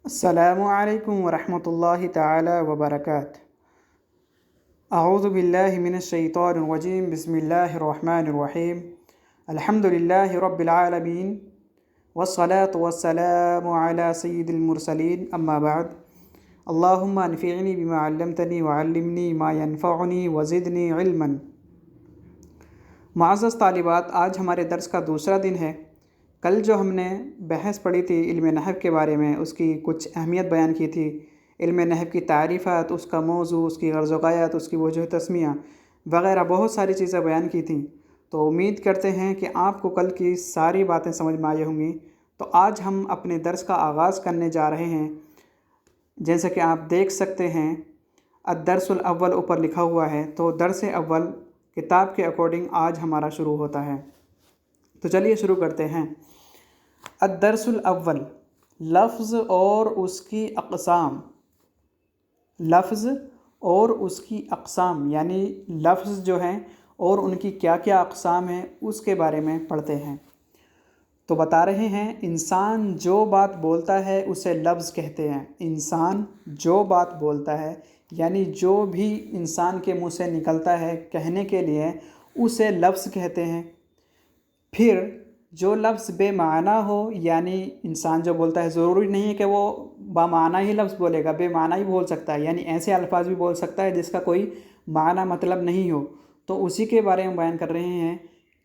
السلام علیکم ورحمۃ اللہ تعالی وبرکاتہ۔ اعوذ باللہ من الشیطان الرجیم، بسم اللہ الرحمن الرحیم، الحمد للہ رب العالمین، والصلاة والسلام علی سید المرسلین، اما بعد۔ اللہم انفعنی بما علمتنی وعلمنی ما ینفعنی وزدنی علما۔ معزز طالبات، آج ہمارے درس کا دوسرا دن ہے۔ کل جو ہم نے بحث پڑھی تھی علم نحو کے بارے میں، اس کی کچھ اہمیت بیان کی تھی، علم نحو کی تعریفات، اس کا موضوع، اس کی غرض و غایت، اس کی وجہ تسمیہ وغیرہ بہت ساری چیزیں بیان کی تھیں۔ تو امید کرتے ہیں کہ آپ کو کل کی ساری باتیں سمجھ میں آئی ہوں گی۔ تو آج ہم اپنے درس کا آغاز کرنے جا رہے ہیں۔ جیسا کہ آپ دیکھ سکتے ہیں الدرس الاول اوپر لکھا ہوا ہے، تو درس اول کتاب کے اکارڈنگ آج ہمارا شروع ہوتا ہے۔ تو چلیے شروع کرتے ہیں۔ الدرس الاول، لفظ اور اس کی اقسام۔ لفظ اور اس کی اقسام یعنی لفظ جو ہیں اور ان کی کیا کیا اقسام ہیں اس کے بارے میں پڑھتے ہیں۔ تو بتا رہے ہیں، انسان جو بات بولتا ہے اسے لفظ کہتے ہیں۔ انسان جو بات بولتا ہے یعنی جو بھی انسان کے منہ سے نکلتا ہے کہنے کے لیے اسے لفظ کہتے ہیں۔ پھر جو لفظ بے معنی ہو، یعنی انسان جو بولتا ہے ضروری نہیں ہے کہ وہ بامعنی ہی لفظ بولے گا، بے معنی ہی بول سکتا ہے، یعنی ایسے الفاظ بھی بول سکتا ہے جس کا کوئی معنی مطلب نہیں ہو، تو اسی کے بارے میں بیان کر رہے ہیں۔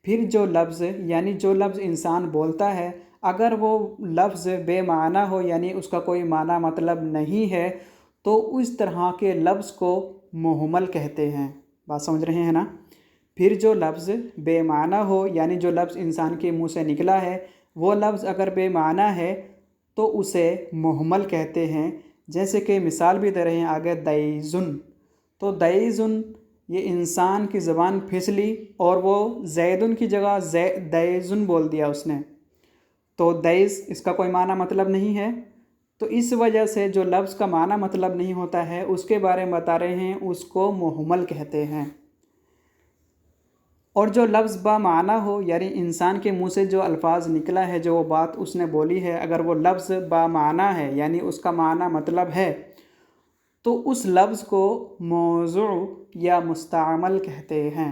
پھر جو لفظ یعنی جو لفظ انسان بولتا ہے اگر وہ لفظ بے معنی ہو یعنی اس کا کوئی معنی مطلب نہیں ہے تو اس طرح کے لفظ کو مہمل کہتے ہیں۔ بات سمجھ رہے ہیں نا؟ پھر جو لفظ بے معنی ہو یعنی جو لفظ انسان کے منہ سے نکلا ہے وہ لفظ اگر بے معنی ہے تو اسے مہمل کہتے ہیں۔ جیسے کہ مثال بھی دے رہے ہیں آگے، دیزن۔ تو دیزن یہ انسان کی زبان پھسلی اور وہ زیدن کی جگہ دیزن بول دیا اس نے، تو دیز اس کا کوئی معنی مطلب نہیں ہے، تو اس وجہ سے جو لفظ کا معنی مطلب نہیں ہوتا ہے اس کے بارے میں بتا رہے ہیں، اس کو مہمل کہتے ہیں۔ اور جو لفظ با معنی ہو یعنی انسان کے منہ سے جو الفاظ نکلا ہے، جو وہ بات اس نے بولی ہے، اگر وہ لفظ با معنی ہے یعنی اس کا معنی مطلب ہے تو اس لفظ کو موضوع یا مستعمل کہتے ہیں۔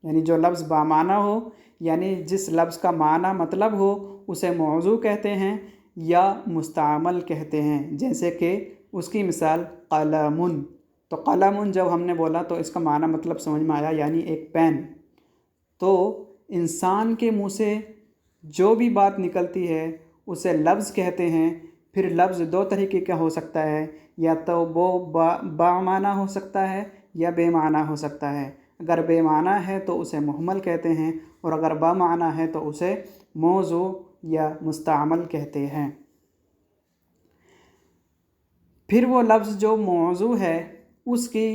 یعنی جو لفظ با معنی ہو یعنی جس لفظ کا معنی مطلب ہو اسے موضوع کہتے ہیں یا مستعمل کہتے ہیں۔ جیسے کہ اس کی مثال قلم۔ تو قلم جب ہم نے بولا تو اس کا معنی مطلب سمجھ میں آیا، یعنی ایک پین۔ تو انسان کے منہ سے جو بھی بات نکلتی ہے اسے لفظ کہتے ہیں۔ پھر لفظ دو طریقے کا ہو سکتا ہے، یا تو وہ با معنی ہو سکتا ہے یا بے معنی ہو سکتا ہے۔ اگر بے معنی ہے تو اسے مہمل کہتے ہیں، اور اگر با معنی ہے تو اسے موضوع یا مستعمل کہتے ہیں۔ پھر وہ لفظ جو موضوع ہے اس کی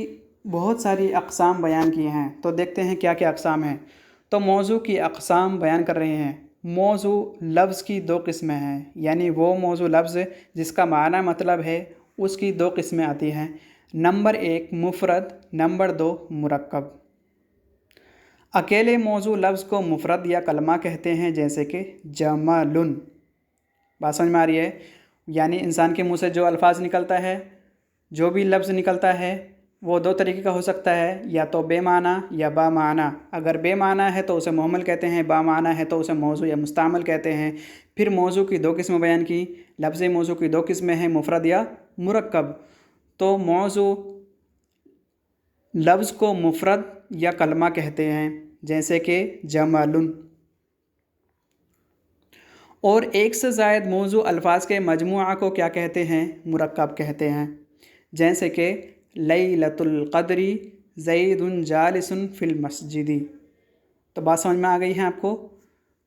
بہت ساری اقسام بیان کی ہیں، تو دیکھتے ہیں کیا کیا اقسام ہیں۔ تو موضوع کی اقسام بیان کر رہے ہیں۔ موضوع لفظ کی دو قسمیں ہیں، یعنی وہ موضوع لفظ جس کا معنی مطلب ہے اس کی دو قسمیں آتی ہیں۔ نمبر 1 مفرد، نمبر 2 مرکب۔ اکیلے موضوع لفظ کو مفرد یا کلمہ کہتے ہیں، جیسے کہ جمل۔ بات سمجھ میں آ رہی ہے؟ یعنی انسان کے منہ سے جو الفاظ نکلتا ہے، جو بھی لفظ نکلتا ہے وہ دو طریقے کا ہو سکتا ہے، یا تو بے معنی یا با معنی۔ اگر بے معنی ہے تو اسے مہمل کہتے ہیں، با معنی ہے تو اسے موضوع یا مستعمل کہتے ہیں۔ پھر موضوع کی دو قسمیں بیان کی، لفظ موضوع کی دو قسمیں ہیں، مفرد یا مرکب۔ تو موضوع لفظ کو مفرد یا کلمہ کہتے ہیں، جیسے کہ جمل۔ اور ایک سے زائد موضوع الفاظ کے مجموعہ کو کیا کہتے ہیں؟ مرکب کہتے ہیں، جیسے کہ لیلۃ القدر زید جالس فی المسجد۔ تو بات سمجھ میں آ گئی ہے آپ کو؟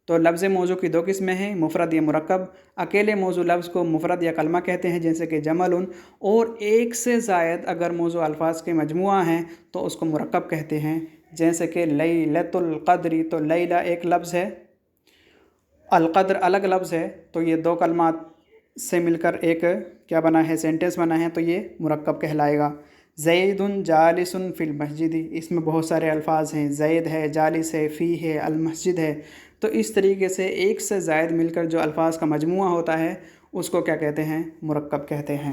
تو لفظ موضوع کی دو قسمیں ہیں، مفرد یا مرکب۔ اکیلے موضوع لفظ کو مفرد یا کلمہ کہتے ہیں، جیسے کہ جمل، اور ایک سے زائد اگر موضوع الفاظ کے مجموعہ ہیں تو اس کو مرکب کہتے ہیں، جیسے کہ لیلۃ القدر۔ تو لیلہ ایک لفظ ہے، القدر الگ لفظ ہے، تو یہ دو کلمات سے مل کر ایک کیا بنا ہے؟ سینٹنس بنا ہے، تو یہ مرکب کہلائے گا۔ زید جالس فی المسجد، اس میں بہت سارے الفاظ ہیں، زید ہے، جالس ہے، فی ہے، المسجد ہے۔ تو اس طریقے سے ایک سے زائد مل کر جو الفاظ کا مجموعہ ہوتا ہے اس کو کیا کہتے ہیں؟ مرکب کہتے ہیں۔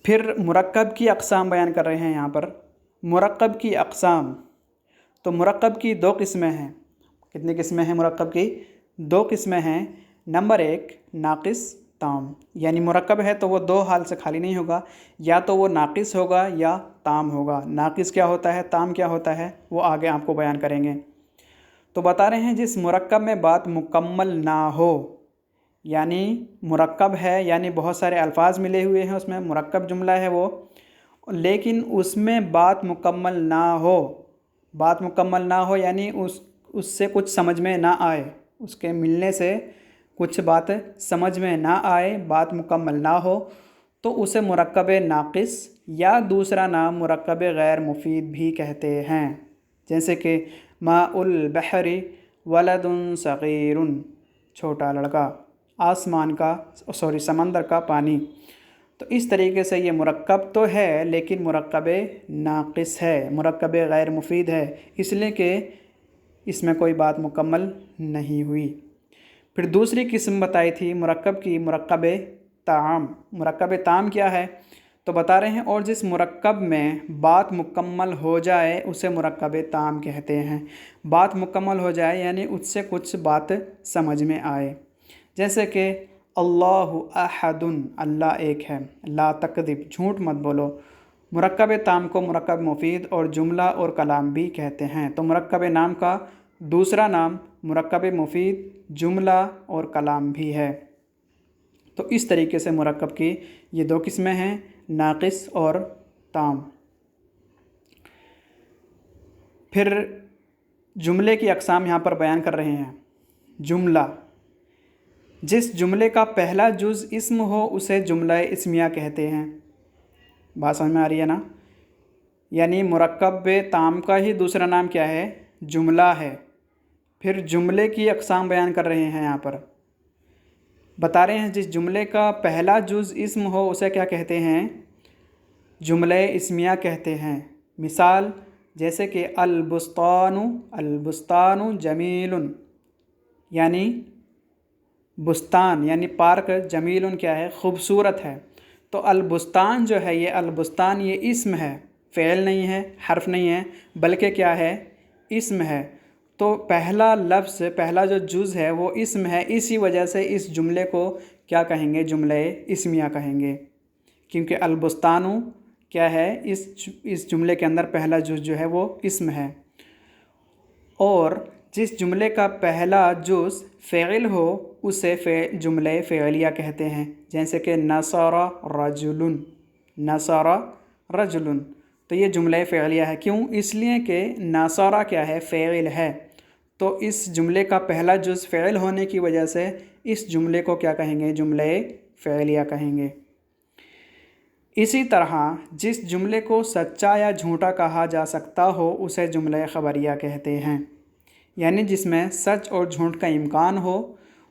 پھر مرکب کی اقسام بیان کر رہے ہیں یہاں پر۔ مرکب کی اقسام، تو مرکب کی دو قسمیں ہیں۔ کتنی قسمیں ہیں مرکب کی؟ دو قسمیں ہیں۔ نمبر 1 ناقص تام، یعنی مرکب ہے تو وہ دو حال سے خالی نہیں ہوگا، یا تو وہ ناقص ہوگا یا تام ہوگا۔ ناقص کیا ہوتا ہے، تام کیا ہوتا ہے، وہ آگے آپ کو بیان کریں گے۔ تو بتا رہے ہیں جس مرکب میں بات مکمل نہ ہو، یعنی مرکب ہے، یعنی بہت سارے الفاظ ملے ہوئے ہیں اس میں، مرکب جملہ ہے وہ، لیکن اس میں بات مکمل نہ ہو۔ بات مکمل نہ ہو یعنی اس سے کچھ سمجھ میں نہ آئے، اس کے ملنے سے کچھ بات سمجھ میں نہ آئے، بات مکمل نہ ہو، تو اسے مرکب ناقص یا دوسرا نام مرکب غیر مفید بھی کہتے ہیں۔ جیسے کہ ماء البحر ولد صغیر، چھوٹا لڑکا، آسمان کا سمندر کا پانی۔ تو اس طریقے سے یہ مرکب تو ہے لیکن مرکب ناقص ہے، مرکب غیر مفید ہے، اس لیے کہ اس میں کوئی بات مکمل نہیں ہوئی۔ پھر دوسری قسم بتائی تھی مرکب کی، مرکب تام۔ مرکب تام کیا ہے؟ تو بتا رہے ہیں اور جس مرکب میں بات مکمل ہو جائے اسے مرکب تام کہتے ہیں۔ بات مکمل ہو جائے یعنی اس سے کچھ بات سمجھ میں آئے، جیسے کہ اللہ احد، اللہ ایک ہے، لا تکذب، جھوٹ مت بولو۔ مرکب تام کو مرکب مفید اور جملہ اور کلام بھی کہتے ہیں۔ تو مرکب نام کا دوسرا نام مرکب مفید، جملہ اور کلام بھی ہے۔ تو اس طریقے سے مرکب کی یہ دو قسمیں ہیں، ناقص اور تام۔ پھر جملے کی اقسام یہاں پر بیان کر رہے ہیں۔ جملہ، جس جملے کا پہلا جز اسم ہو اسے جملہ اسمیہ کہتے ہیں۔ بات سمجھ میں آ رہی ہے نا؟ یعنی مرکب تام کا ہی دوسرا نام کیا ہے؟ جملہ ہے۔ پھر جملے کی اقسام بیان کر رہے ہیں یہاں پر، بتا رہے ہیں جس جملے کا پہلا جز اسم ہو اسے کیا کہتے ہیں؟ جملہ اسمیہ کہتے ہیں۔ مثال جیسے کہ البستان، البستان جمیل، یعنی بستان یعنی پارک، جمیل کیا ہے؟ خوبصورت ہے۔ تو البستان جو ہے، یہ البستان یہ اسم ہے، فعل نہیں ہے، حرف نہیں ہے، بلکہ کیا ہے؟ اسم ہے۔ تو پہلا لفظ، پہلا جو جز ہے وہ اسم ہے، اسی وجہ سے اس جملے کو کیا کہیں گے؟ جملہ اسمیہ کہیں گے، کیونکہ البستان کیا ہے؟ اس جملے کے اندر پہلا جز جو ہے وہ اسم ہے۔ اور جس جملے کا پہلا جز فعل ہو اسے جملہ فعلیہ کہتے ہیں، جیسے کہ نصر رجل، نصر رجل، تو یہ جملہ فعلیہ ہے۔ کیوں؟ اس لیے کہ نصر کیا ہے؟ فعل ہے، تو اس جملے کا پہلا جز فعل ہونے کی وجہ سے اس جملے کو کیا کہیں گے؟ جملہ فعلیہ کہیں گے۔ اسی طرح جس جملے کو سچا یا جھوٹا کہا جا سکتا ہو اسے جملہ خبریہ کہتے ہیں، یعنی جس میں سچ اور جھوٹ کا امکان ہو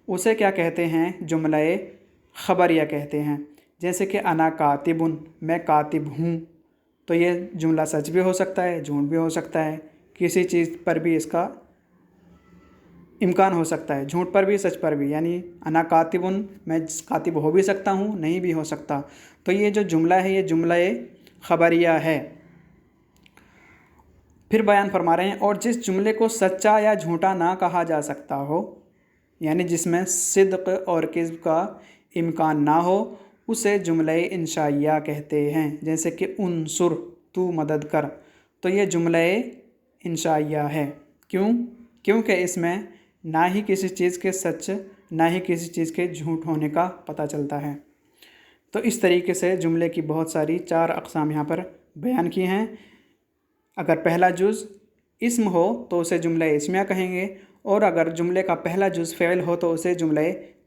اسے کیا کہتے ہیں؟ جملہ خبریہ کہتے ہیں۔ جیسے کہ انا کاتب، میں کاتب ہوں، تو یہ جملہ سچ بھی ہو سکتا ہے، جھوٹ بھی ہو سکتا ہے، کسی چیز پر بھی اس کا امکان ہو سکتا ہے، جھوٹ پر بھی سچ پر بھی، یعنی انا کاتب، میں کاتب ہو بھی سکتا ہوں، نہیں بھی ہو سکتا۔ تو یہ جو جملہ ہے یہ جملہ خبریہ ہے۔ پھر بیان فرما رہے ہیں اور جس جملے کو سچا یا جھوٹا نہ کہا جا سکتا ہو، یعنی جس میں صدق اور کذب کا امکان نہ ہو اسے جملہ انشائیہ کہتے ہیں۔ جیسے کہ انصر، تو مدد کر، تو یہ جملہ انشائیہ ہے۔ کیوں؟ کیونکہ اس میں نہ ہی کسی چیز کے سچ نہ ہی کسی چیز کے جھوٹ ہونے کا پتہ چلتا ہے۔ تو اس طریقے سے جملے کی بہت ساری 4 اقسام یہاں پر بیان کی ہیں۔ اگر پہلا جز اسم ہو تو اسے جملہ اسمیہ کہیں گے، اور اگر جملے کا پہلا جز فعل ہو تو اسے جملہ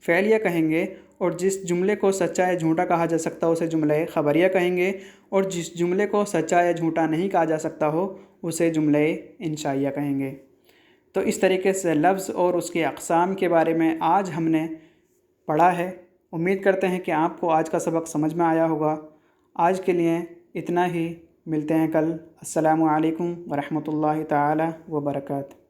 فعلیہ کہیں گے، اور جس جملے کو سچا یا جھوٹا کہا جا سکتا ہو اسے جملہ خبریہ کہیں گے، اور جس جملے کو سچا یا جھوٹا نہیں کہا جا سکتا ہو اسے جملہ انشائیہ کہیں گے۔ تو اس طریقے سے لفظ اور اس کے اقسام کے بارے میں آج ہم نے پڑھا ہے۔ امید کرتے ہیں کہ آپ کو آج کا سبق سمجھ میں آیا ہوگا۔ آج کے لیے اتنا ہی، ملتے ہیں کل۔ السلام علیکم ورحمۃ اللہ تعالی وبرکاتہ۔